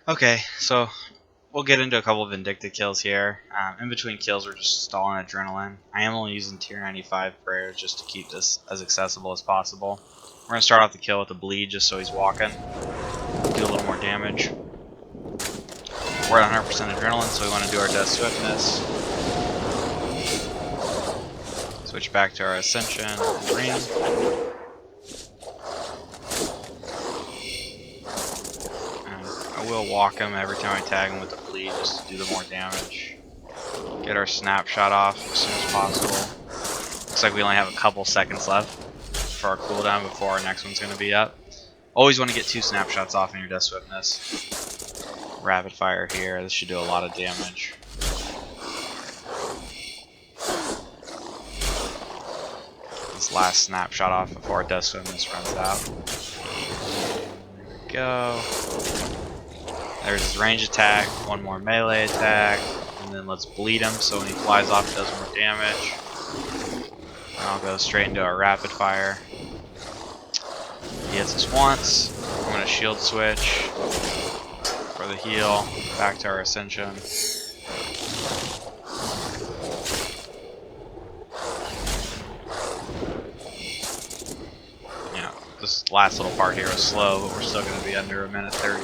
Okay, so we'll get into a couple of Vindictive kills here. In between kills, we're just stalling adrenaline. I am only using tier 95 prayers just to keep this as accessible as possible. We're going to start off the kill with a bleed just so he's walking. Do a little more damage. We're at 100% adrenaline, so we want to do our Death Swiftness. Switch back to our Ascension and Ring. I will walk him every time I tag him with the bleed just to do the more damage. Get our snapshot off as soon as possible. Looks like we only have a couple seconds left for our cooldown before our next one's going to be up. Always want to get 2 snapshots off in your Death Swiftness. Rapid fire here, this should do a lot of damage. This last snapshot off before our Death Swiftness runs out. There we go. There's his range attack, one more melee attack, and then let's bleed him so when he flies off he does more damage. And I'll go straight into our rapid fire. He hits us once. I'm going to shield switch for the heal, back to our Ascension. Yeah, this last little part here was slow, but we're still going to be under a minute 30.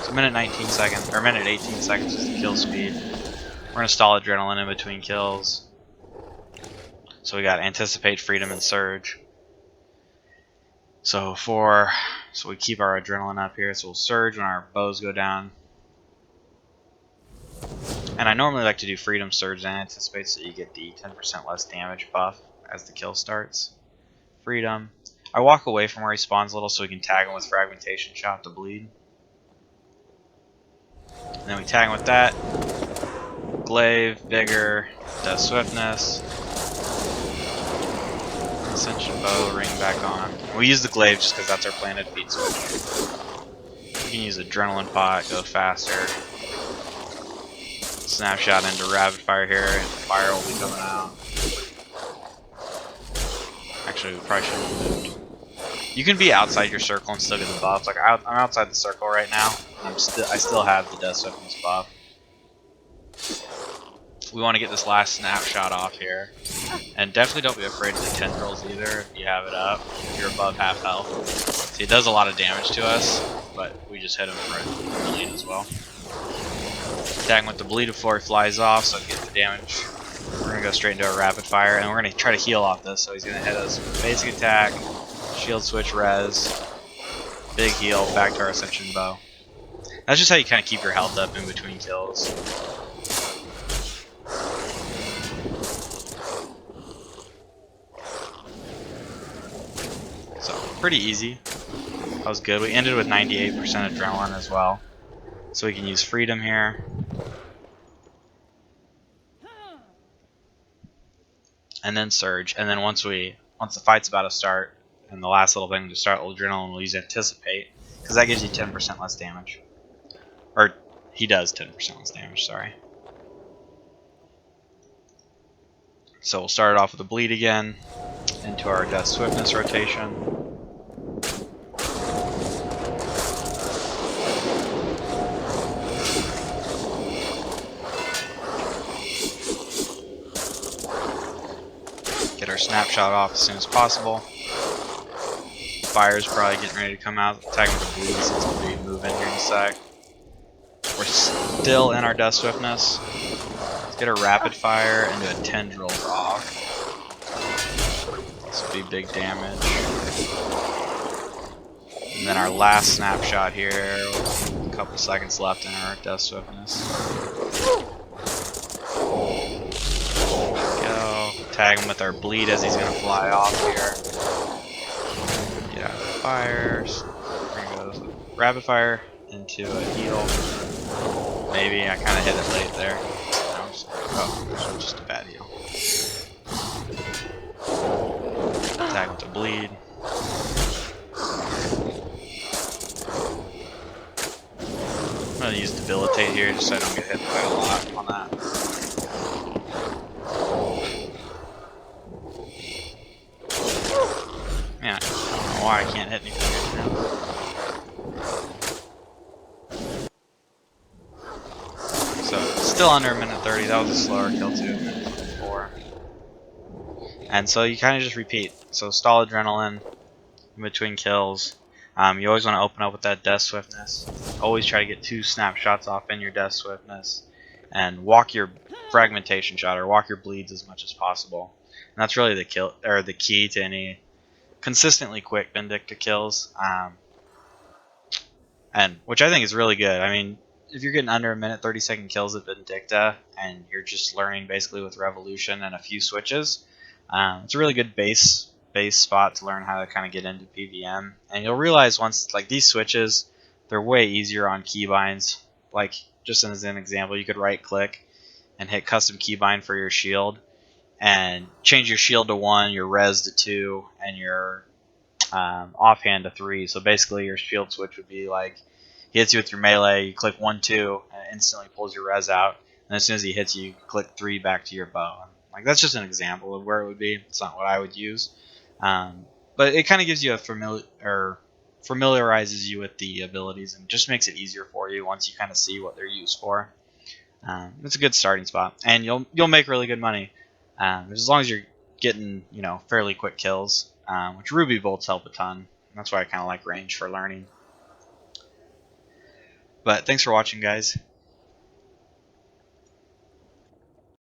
So minute 19 seconds, or minute 18 seconds is the kill speed. We're going to stall adrenaline in between kills. So we got Anticipate, Freedom, and Surge. So we keep our adrenaline up here, so we'll surge when our bows go down. And I normally like to do Freedom, Surge, and Anticipate so you get the 10% less damage buff as the kill starts. Freedom. I walk away from where he spawns a little so we can tag him with Fragmentation Shot to bleed. And then we tag him with that. Glaive, Vigor, Death Swiftness. Ascension bow, ring back on. We use the glaive just because that's our planted feet switch. You can use adrenaline pot, go faster. Snapshot into rapid fire here, and fire will be coming out. Actually, we probably should have moved. You can be outside your circle and still get the buff. Like I'm outside the circle right now. I still have the Death Swiftness buff. We want to get this last snapshot off here. And definitely don't be afraid of the tendrils either if you have it up. If you're above half health. See, it does a lot of damage to us, but we just hit him for the bleed as well. Tag him with the bleed before he flies off, so get the damage. We're going to go straight into a rapid fire, and we're going to try to heal off this. So he's going to hit us with basic attack, shield switch res, big heal, back to our Ascension bow. That's just how you kind of keep your health up in between kills. Pretty easy. That was good. We ended with 98% adrenaline as well. So we can use Freedom here. And then Surge. And then once the fight's about to start, and the last little thing to start adrenaline, we'll use Anticipate. Because that gives you 10% less damage. Or, he does 10% less damage, sorry. So we'll start it off with a bleed again. Into our Death Swiftness rotation. Get our snapshot off as soon as possible. Fire's probably getting ready to come out. Tag him with the bleed since we'll be moving here in a sec. We're still in our Death Swiftness. Let's get a rapid fire into a tendril off. This will be big damage. And then our last snapshot here. A couple seconds left in our Death Swiftness. Tag him with our bleed as he's going to fly off here. Get out of the fires. We're going to go rapid fire into a heal. Maybe I kind of hit it late there. Oh, just a bad heal. Tag with the bleed. I'm going to use Debilitate here just so I don't get hit by a lot on that. Man, I don't know why I can't hit anything right now. still under a minute 30. That was a slower kill too, minute 24. And so you kind of just repeat. So stall adrenaline in between kills. You always want to open up with that death swiftness. Always try to get 2 snapshots off in your death swiftness, and walk your fragmentation shot or walk your bleeds as much as possible. And that's really the key to any consistently quick Vindicta kills. And which I think is really good. I mean, if you're getting under a minute 30-second kills at Vindicta and you're just learning basically with Revolution and a few switches, it's a really good base spot to learn how to kind of get into PVM. And you'll realize once, like, these switches, they're way easier on keybinds. Like, just as an example, you could right click and hit custom keybind for your shield and change your shield to 1, your res to 2, and your offhand to 3. So basically your shield switch would be like, he hits you with your melee, you click 1, 2, and it instantly pulls your res out. And as soon as he hits you, you click 3 back to your bow. Like, that's just an example of where it would be. It's not what I would use. But it kind of gives you familiarizes you with the abilities and just makes it easier for you once you kind of see what they're used for. It's a good starting spot, and you'll make really good money as long as you're getting fairly quick kills, which ruby bolts help a ton. That's why I kind of like range for learning. But thanks for watching, guys.